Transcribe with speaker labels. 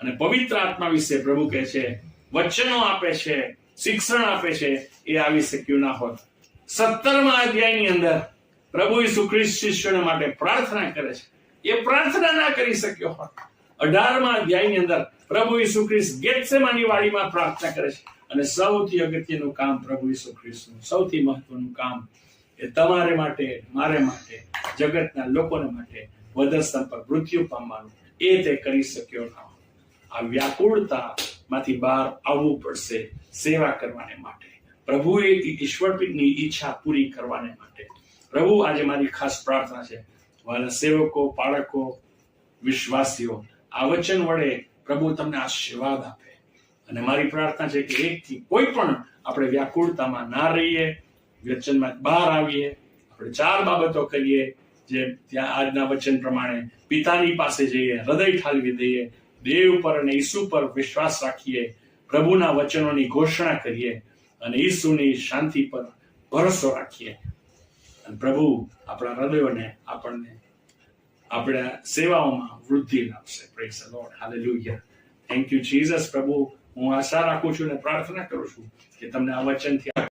Speaker 1: અને પવિત્ર આત્મા વિશે પ્રભુ કહે છે, વચનો આપે છે, શિક્ષણ આપે છે, એ આવી શક્યું ના હોત. 17મા અધ્યાયની અંદર પ્રભુ ઈસુ ખ્રિસ્ત શિષ્યોને માટે પ્રાર્થના કરે છે, એ પ્રાર્થના ના કરી શક્યો હોત. 18મા અધ્યાયની અંદર પ્રભુ ઈસુ ખ્રિસ્ત ગેત્સેમાની વાડીમાં પ્રાર્થના કરે છે. અને સૌથી અગત્યનું કામ પ્રભુ ઈસુ ખ્રિસ્તનું સૌથી મહત્વનું કામ એ તમારે માટે, મારે માટે, જગતના લોકોને માટે વધસ્તંભ પર મૃત્યુ પામવાનું, એ તે કરી શક્યો ન. આ વ્યાકુળતા માંથી બહાર આવવું પડશે સેવા કરવાને માટે, પ્રભુએ ઈશ્વરની ઈચ્છા પૂરી કરવાને માટે. પ્રભુ, આજે મારી ખાસ પ્રાર્થના છે, વાલા સેવકો, બાળકો, વિશ્વાસીઓ, આ વચન વડે પ્રભુ તમને આશીર્વાદ આપે. અને મારી પ્રાર્થના છે કે એકથી કોઈ પણ આપણે વ્યાકુળતામાં ના રહીએ, વચનમાં બહાર આવીએ. આપણે 4 બાબતો કરીએ, જે ત્યાં આજના વચન પ્રમાણે પિતાની પાસે જઈએ, હૃદય ઠાલવી દઈએ, દેવ પર અને ઈસુ પર વિશ્વાસ રાખીએ, પ્રભુના વચનોની ઘોષણા કરીએ અને ઈસુની શાંતિ પર ભરોસો રાખીએ. અને પ્રભુ આપણા હૃદયોને આપણને આપણા સેવાઓમાં વૃદ્ધિ લાવશે. Praise the lord, hallelujah. Thank you Jesus. પ્રભુ, હું આશા રાખું છું અને પ્રાર્થના કરું છું કે તમને આ વચનથી